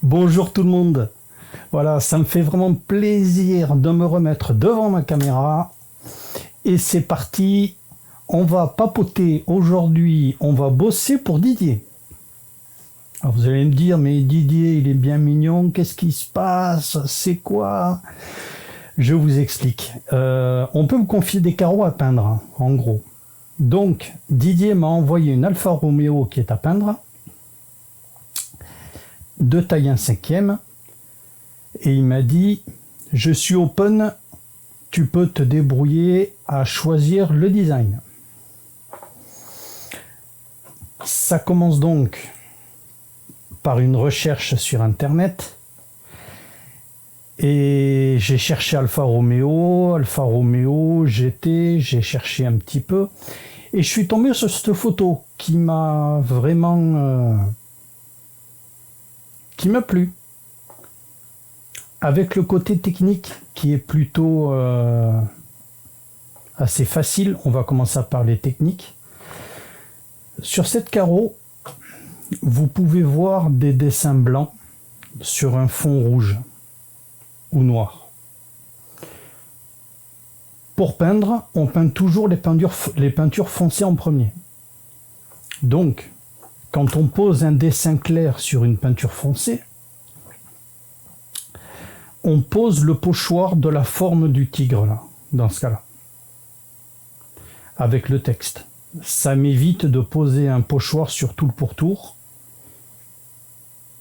Bonjour tout le monde. Voilà, ça me fait vraiment plaisir de me remettre devant ma caméra. Et c'est parti. On va papoter aujourd'hui. On va bosser pour Didier. Alors vous allez me dire, mais Didier, il est bien mignon. Qu'est-ce qui se passe? C'est quoi? Je vous explique. On peut me confier des carreaux à peindre, hein, en gros. Donc, Didier m'a envoyé une Alfa Romeo qui est à peindre, de taille 1/5e, et il m'a dit, je suis open, tu peux te débrouiller à choisir le design. Ça commence donc par une recherche sur internet, et j'ai cherché Alfa Romeo GT, j'ai cherché un petit peu, et je suis tombé sur cette photo qui m'a vraiment qui m'a plu, avec le côté technique qui est plutôt assez facile. On va commencer à parler technique. Sur cette carreau, vous pouvez voir des dessins blancs sur un fond rouge ou noir. Pour peindre, on peint toujours les peintures foncées en premier. Donc, quand on pose un dessin clair sur une peinture foncée, on pose le pochoir de la forme du tigre, là, dans ce cas-là, avec le texte. Ça m'évite de poser un pochoir sur tout le pourtour.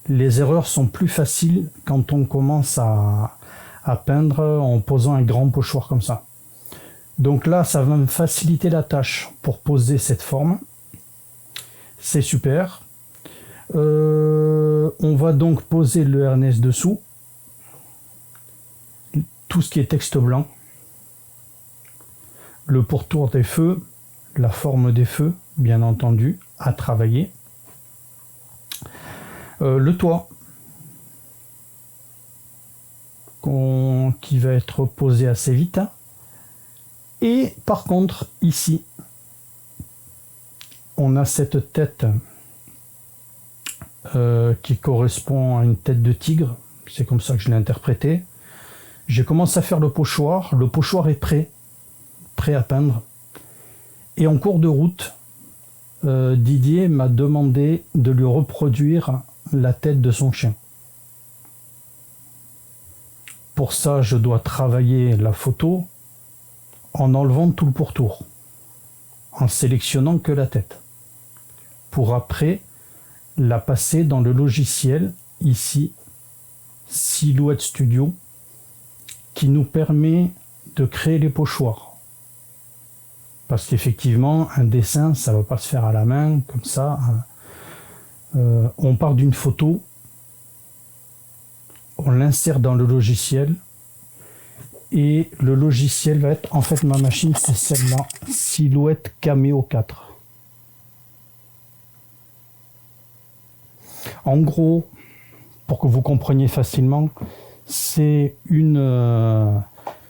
Les erreurs sont plus faciles quand on commence à peindre en posant un grand pochoir comme ça. Donc là, ça va me faciliter la tâche pour poser cette forme. C'est super. On va donc poser le harness dessous. Tout ce qui est texte blanc. Le pourtour des feux, la forme des feux, bien entendu, à travailler. Le toit, qui va être posé assez vite. Et par contre, ici, on a cette tête qui correspond à une tête de tigre. C'est comme ça que je l'ai interprété. J'ai commencé à faire le pochoir. Le pochoir est prêt à peindre. Et en cours de route, Didier m'a demandé de lui reproduire la tête de son chien. Pour ça, je dois travailler la photo en enlevant tout le pourtour, en sélectionnant que la tête, pour après la passer dans le logiciel, ici, Silhouette Studio, qui nous permet de créer les pochoirs. Parce qu'effectivement, un dessin, ça ne va pas se faire à la main, comme ça. On part d'une photo, on l'insère dans le logiciel, et le logiciel va être, en fait, ma machine, c'est celle-là, Silhouette Cameo 4. En gros, pour que vous compreniez facilement, c'est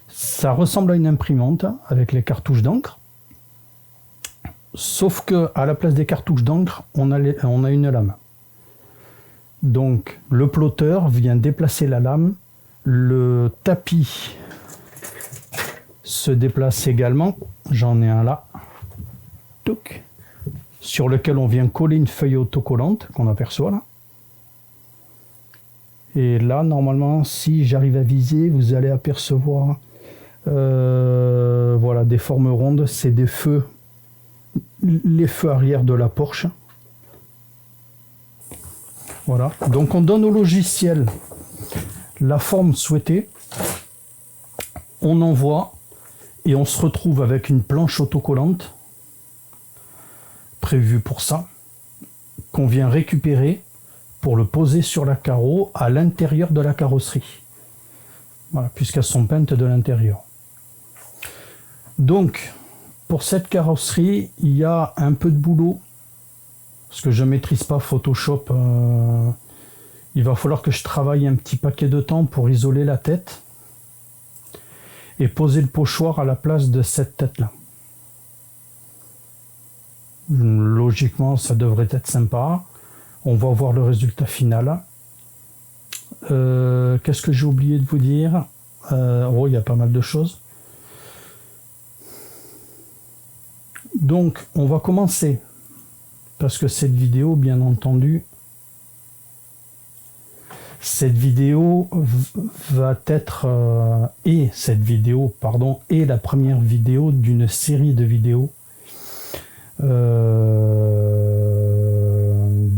ça ressemble à une imprimante avec les cartouches d'encre, sauf que à la place des cartouches d'encre, on a une lame. Donc le plotter vient déplacer la lame, le tapis se déplace également, j'en ai un là, touc, sur lequel on vient coller une feuille autocollante qu'on aperçoit là. Et là, normalement, si j'arrive à viser, vous allez apercevoir voilà, des formes rondes, c'est des feux, les feux arrière de la Porsche. Voilà, donc on donne au logiciel la forme souhaitée, on envoie et on se retrouve avec une planche autocollante prévue pour ça, qu'on vient récupérer pour le poser sur la carreau à l'intérieur de la carrosserie. Voilà, puisqu'elles sont peintes de l'intérieur. Donc, pour cette carrosserie, il y a un peu de boulot, parce que je ne maîtrise pas Photoshop. Il va falloir que je travaille un petit paquet de temps pour isoler la tête et poser le pochoir à la place de cette tête-là. Logiquement, ça devrait être sympa. On va voir le résultat final. Qu'est-ce que j'ai oublié de vous dire? Oh, il y a pas mal de choses. Donc, on va commencer. Parce que cette vidéo, bien entendu, cette vidéo va être... est la première vidéo d'une série de vidéos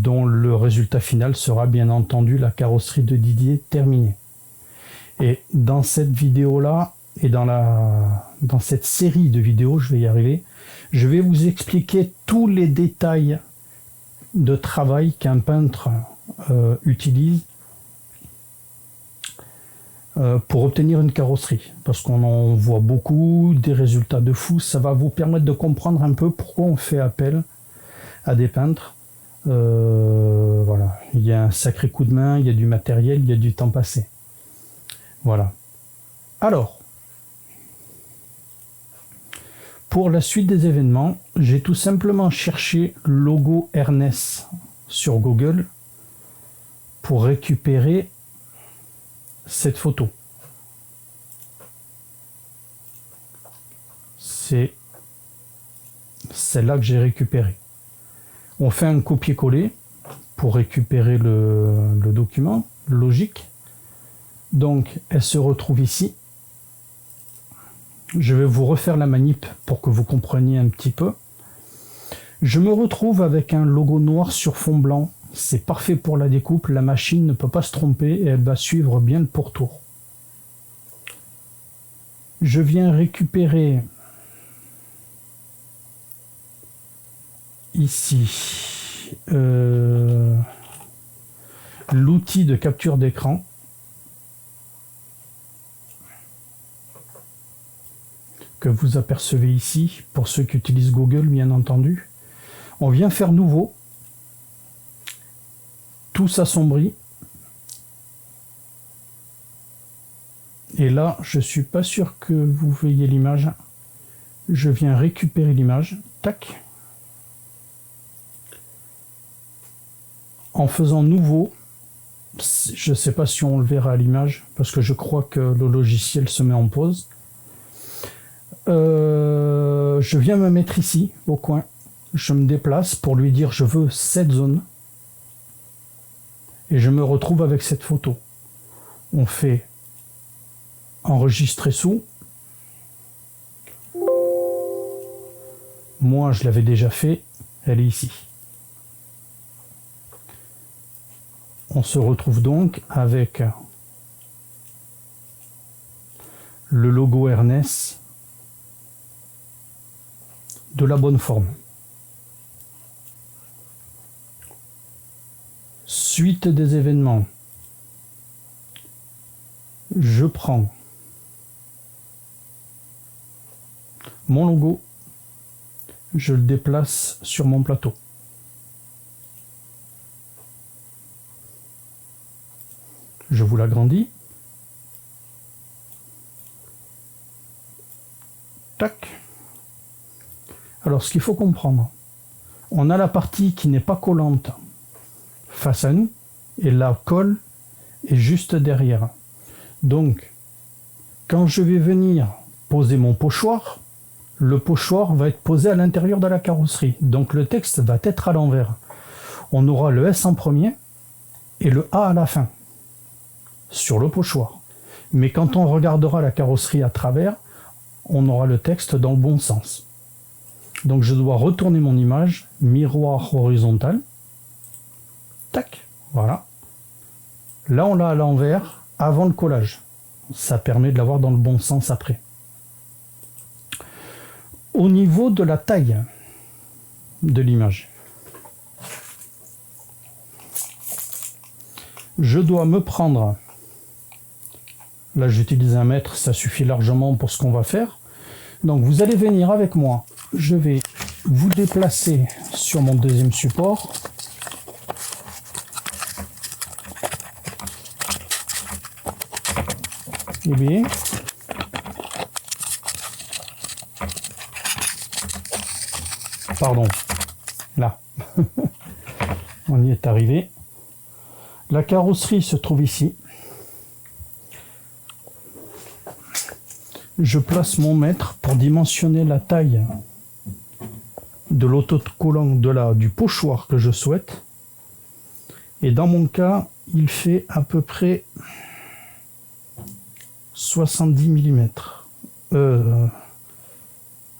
dont le résultat final sera bien entendu la carrosserie de Didier terminée. Et dans cette vidéo-là, et dans cette série de vidéos, je vais y arriver, je vais vous expliquer tous les détails de travail qu'un peintre utilise pour obtenir une carrosserie. Parce qu'on en voit beaucoup, des résultats de fou. Ça va vous permettre de comprendre un peu pourquoi on fait appel à des peintres. Voilà. Il y a un sacré coup de main, il y a du matériel, il y a du temps passé. Voilà. Alors, pour la suite des événements, j'ai tout simplement cherché logo Ernest sur Google pour récupérer cette photo. C'est celle-là que j'ai récupérée. On fait un copier-coller pour récupérer le document, logique. Donc, elle se retrouve ici. Je vais vous refaire la manip pour que vous compreniez un petit peu. Je me retrouve avec un logo noir sur fond blanc. C'est parfait pour la découpe. La machine ne peut pas se tromper et elle va suivre bien le pourtour. Je viens récupérer ici l'outil de capture d'écran. Que vous apercevez ici, pour ceux qui utilisent Google, bien entendu. On vient faire nouveau. Tout s'assombrit. Et là, je suis pas sûr que vous voyez l'image. Je viens récupérer l'image. Tac. En faisant nouveau, je ne sais pas si on le verra à l'image, parce que je crois que le logiciel se met en pause. Je viens me mettre ici, au coin. Je me déplace pour lui dire je veux cette zone. Et je me retrouve avec cette photo. On fait enregistrer sous. Moi, je l'avais déjà fait. Elle est ici. On se retrouve donc avec le logo Ernest de la bonne forme. Suite des événements. Je prends mon logo, je le déplace sur mon plateau. Je vous l'agrandis. Tac. Alors, ce qu'il faut comprendre, on a la partie qui n'est pas collante face à nous, et la colle est juste derrière. Donc, quand je vais venir poser mon pochoir, le pochoir va être posé à l'intérieur de la carrosserie. Donc, le texte va être à l'envers. On aura le S en premier et le A à la fin, sur le pochoir. Mais quand on regardera la carrosserie à travers, on aura le texte dans le bon sens. Donc je dois retourner mon image, miroir horizontal. Tac, voilà. Là on l'a à l'envers, avant le collage. Ça permet de l'avoir dans le bon sens après. Au niveau de la taille de l'image, je dois me prendre, là j'utilise 1 mètre, ça suffit largement pour ce qu'on va faire. Donc vous allez venir avec moi, je vais vous déplacer sur mon deuxième support. Et bien, pardon, là, on y est arrivé. La carrosserie se trouve ici. je place mon mètre pour dimensionner la taille de l'autocollant du pochoir que je souhaite. Et dans mon cas, il fait à peu près 70 mm.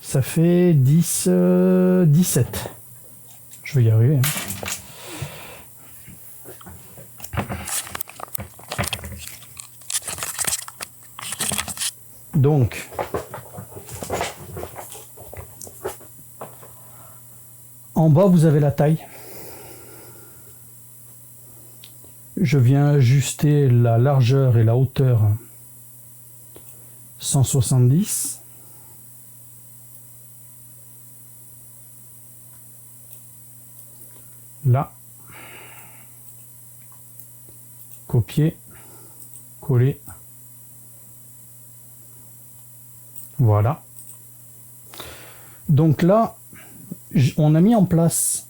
Ça fait 17. Je vais y arriver. Donc, en bas, vous avez la taille. Je viens ajuster la largeur et la hauteur 170. Là. Copier. Coller. Voilà. Donc là, on a mis en place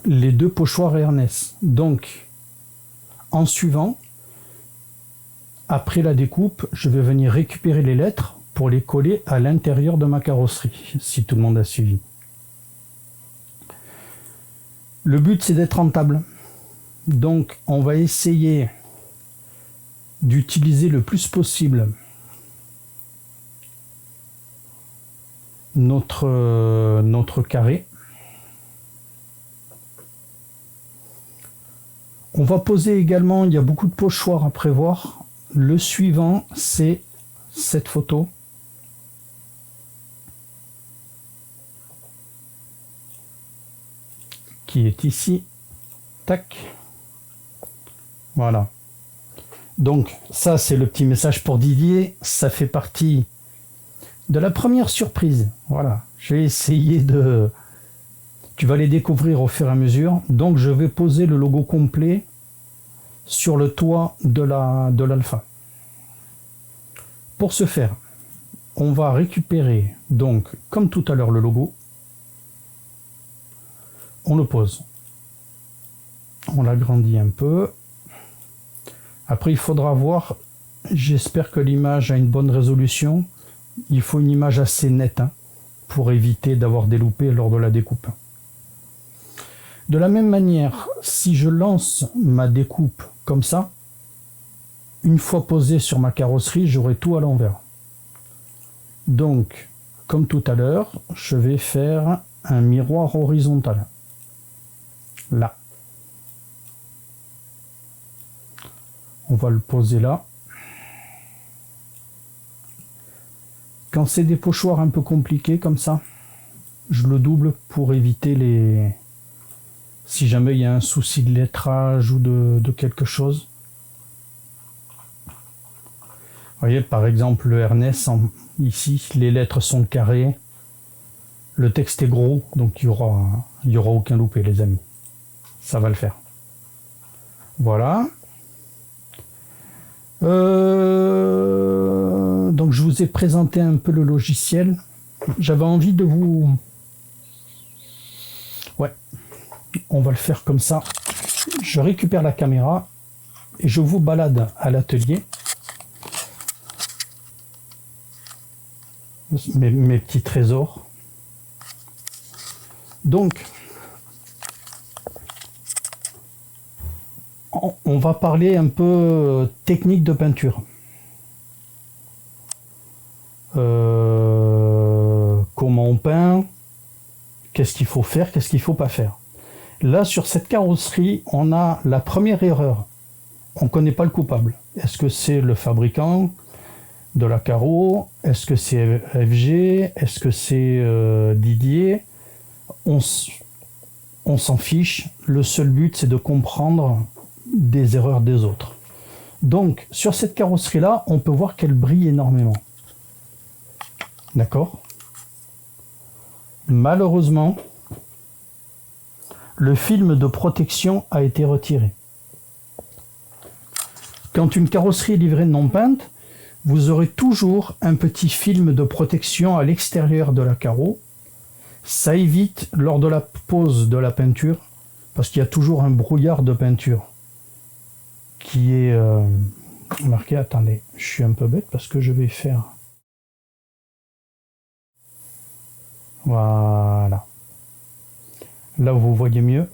les deux pochoirs et harness. Donc, en suivant, après la découpe, je vais venir récupérer les lettres pour les coller à l'intérieur de ma carrosserie, si tout le monde a suivi. Le but, c'est d'être rentable. Donc, on va essayer d'utiliser le plus possible notre carré. On va poser également, il y a beaucoup de pochoirs à prévoir. Le suivant, c'est cette photo. Qui est ici. Tac. Voilà. Donc, ça, c'est le petit message pour Didier. Ça fait partie de la première surprise. Voilà. Je vais essayer de... Tu vas les découvrir au fur et à mesure. Donc, je vais poser le logo complet sur le toit de l'Alpha. Pour ce faire, on va récupérer, donc, comme tout à l'heure, le logo. On le pose. On l'agrandit un peu. Après, il faudra voir, j'espère que l'image a une bonne résolution. Il faut une image assez nette pour éviter d'avoir des loupés lors de la découpe. De la même manière, si je lance ma découpe comme ça, une fois posé sur ma carrosserie, j'aurai tout à l'envers. Donc, comme tout à l'heure, je vais faire un miroir horizontal. Là. On va le poser là. Quand c'est des pochoirs un peu compliqués comme ça, je le double pour éviter les... Si jamais il y a un souci de lettrage ou de quelque chose. Vous voyez, par exemple, le RNS, ici, les lettres sont carrées. Le texte est gros, donc il y aura aucun loupé, les amis. Ça va le faire. Voilà. Donc je vous ai présenté un peu le logiciel. J'avais envie de vous... Ouais, on va le faire comme ça. Je récupère la caméra et je vous balade à l'atelier. Mes petits trésors. Donc, on va parler un peu technique de peinture. Comment on peint, qu'est-ce qu'il faut faire, qu'est-ce qu'il ne faut pas faire. Là, sur cette carrosserie, on a la première erreur. On ne connaît pas le coupable. Est-ce que c'est le fabricant de la carreau? Est-ce que c'est FG? Est-ce que c'est Didier? On s'en fiche. Le seul but, c'est de comprendre des erreurs des autres. Donc, sur cette carrosserie-là, on peut voir qu'elle brille énormément. D'accord? Malheureusement, le film de protection a été retiré. Quand une carrosserie est livrée non peinte, vous aurez toujours un petit film de protection à l'extérieur de la carreau. Ça évite, lors de la pose de la peinture, parce qu'il y a toujours un brouillard de peinture qui est marqué. Attendez, je suis un peu bête parce que je vais faire Voilà. Là, vous voyez mieux.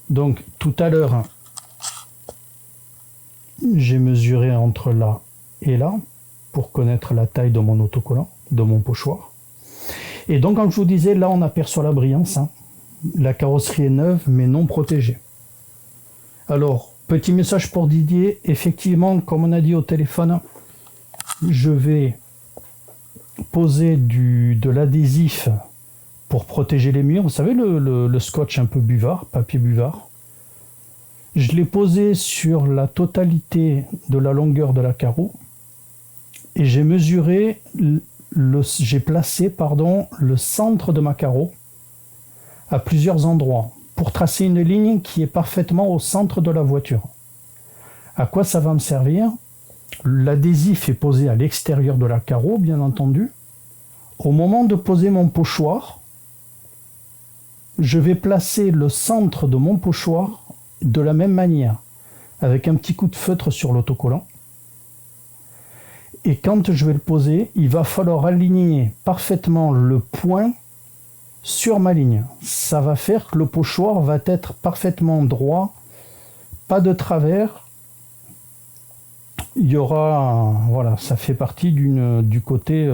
Donc, tout à l'heure, j'ai mesuré entre là et là pour connaître la taille de mon autocollant, de mon pochoir. Et donc, comme je vous disais, là, on aperçoit la brillance. Hein. La carrosserie est neuve, mais non protégée. Alors, petit message pour Didier. Effectivement, comme on a dit au téléphone, je vais poser de l'adhésif pour protéger les murs. Vous savez, le scotch un peu buvard, papier buvard. Je l'ai posé sur la totalité de la longueur de la carreau. Et j'ai mesuré, j'ai placé le centre de ma carreau à plusieurs endroits pour tracer une ligne qui est parfaitement au centre de la voiture. À quoi ça va me servir? L'adhésif est posé à l'extérieur de la carreau, bien entendu. Au moment de poser mon pochoir, je vais placer le centre de mon pochoir de la même manière, avec un petit coup de feutre sur l'autocollant. Et quand je vais le poser, il va falloir aligner parfaitement le point sur ma ligne. Ça va faire que le pochoir va être parfaitement droit, pas de travers. Il y aura, voilà, ça fait partie du côté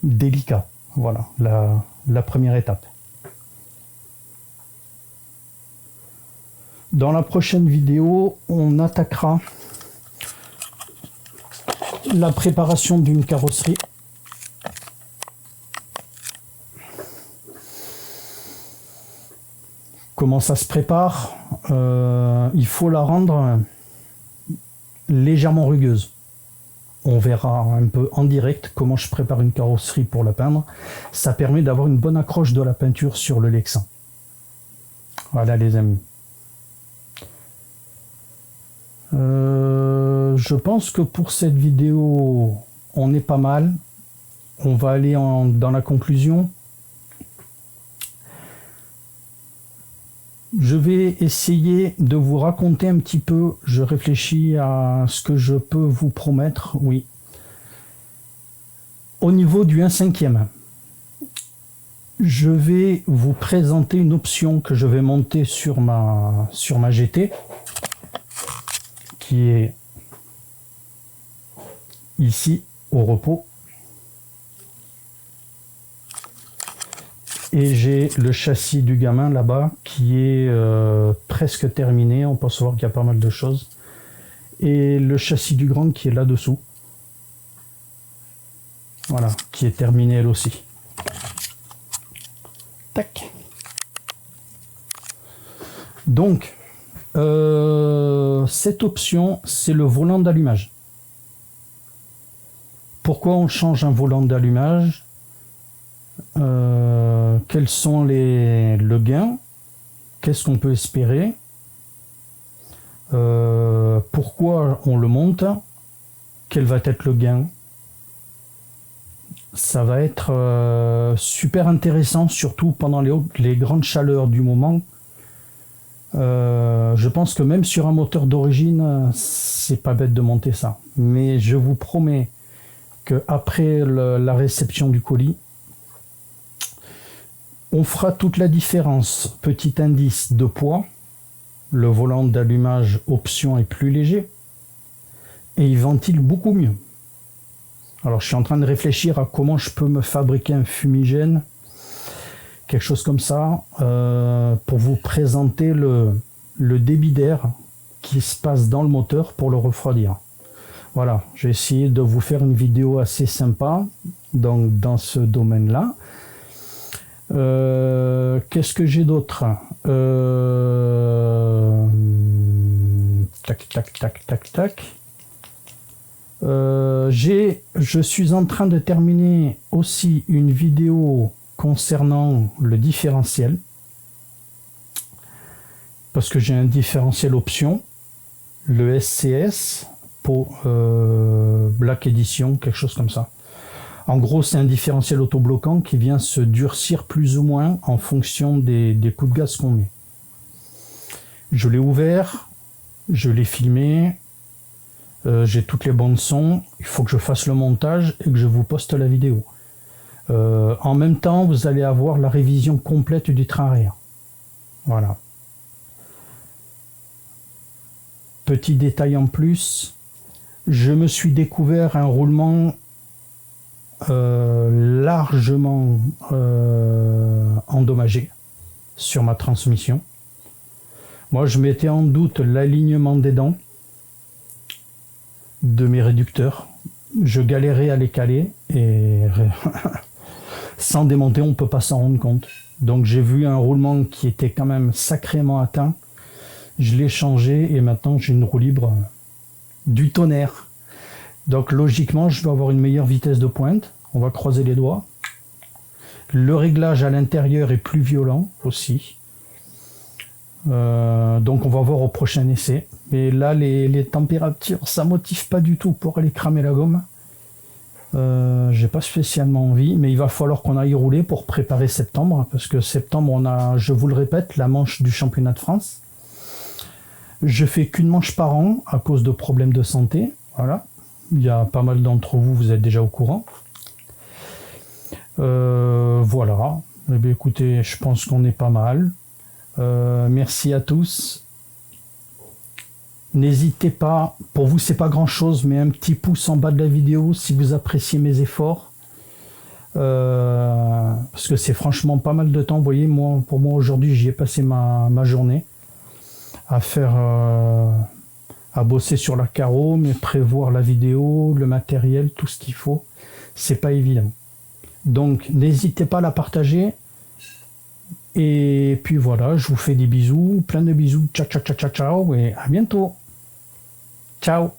délicat. Voilà, la première étape. Dans la prochaine vidéo, on attaquera la préparation d'une carrosserie. Comment ça se prépare? Il faut la rendre légèrement rugueuse. On verra un peu en direct comment je prépare une carrosserie pour la peindre. Ça permet d'avoir une bonne accroche de la peinture sur le Lexan. Voilà les amis. Je pense que pour cette vidéo, on est pas mal. On va aller dans la conclusion. Je vais essayer de vous raconter un petit peu. Je réfléchis à ce que je peux vous promettre. Oui. Au niveau du 1/5e, je vais vous présenter une option que je vais monter sur ma GT, qui est ici au repos. Et j'ai le châssis du gamin là-bas qui est presque terminé. On peut se voir qu'il y a pas mal de choses. Et le châssis du grand qui est là-dessous. Voilà, qui est terminé elle aussi. Tac. Donc, cette option, c'est le volant d'allumage. Pourquoi on change un volant d'allumage? Quels sont le gain? Qu'est-ce qu'on peut espérer? Pourquoi on le monte? Quel va être le gain? Ça va être super intéressant, surtout pendant les grandes chaleurs du moment. Je pense que même sur un moteur d'origine, c'est pas bête de monter ça. Mais je vous promets que après la réception du colis, on fera toute la différence. Petit indice de poids, le volant d'allumage option est plus léger et il ventile beaucoup mieux. Alors je suis en train de réfléchir à comment je peux me fabriquer un fumigène, quelque chose comme ça, pour vous présenter le débit d'air qui se passe dans le moteur pour le refroidir. Voilà, j'ai essayé de vous faire une vidéo assez sympa dans ce domaine-là. Qu'est-ce que j'ai d'autre? Tac, tac, tac, tac, tac. Je suis en train de terminer aussi une vidéo concernant le différentiel. Parce que j'ai un différentiel option, le SCS, pour Black Edition, quelque chose comme ça. En gros, c'est un différentiel autobloquant qui vient se durcir plus ou moins en fonction des coups de gaz qu'on met. Je l'ai ouvert, je l'ai filmé, J'ai toutes les bandes son. Il faut que je fasse le montage et que je vous poste la vidéo. En même temps, vous allez avoir la révision complète du train arrière. Voilà. Petit détail en plus, je me suis découvert un roulement largement endommagé sur ma transmission. Moi, je mettais en doute l'alignement des dents de mes réducteurs. Je galérais à les caler et sans démonter, on ne peut pas s'en rendre compte. Donc j'ai vu un roulement qui était quand même sacrément atteint. Je l'ai changé et maintenant j'ai une roue libre du tonnerre. Donc logiquement, je vais avoir une meilleure vitesse de pointe. On va croiser les doigts. Le réglage à l'intérieur est plus violent aussi. Donc on va voir au prochain essai. Mais là, les températures, ça motive pas du tout pour aller cramer la gomme. J'ai pas spécialement envie, mais il va falloir qu'on aille rouler pour préparer septembre, parce que septembre, on a, je vous le répète, la manche du championnat de France. Je fais qu'une manche par an à cause de problèmes de santé. Voilà. Il y a pas mal d'entre vous, vous êtes déjà au courant. Voilà. Eh bien, écoutez, je pense qu'on est pas mal. Merci à tous. N'hésitez pas, pour vous c'est pas grand chose, mais un petit pouce en bas de la vidéo si vous appréciez mes efforts. Parce que c'est franchement pas mal de temps. Vous voyez, moi, pour moi aujourd'hui, j'y ai passé ma journée à faire, à bosser sur la carreau, mais prévoir la vidéo, le matériel, tout ce qu'il faut. C'est pas évident. Donc n'hésitez pas à la partager. Et puis voilà, je vous fais des bisous, plein de bisous. Ciao, ciao, ciao, ciao, ciao, et à bientôt. Ciao.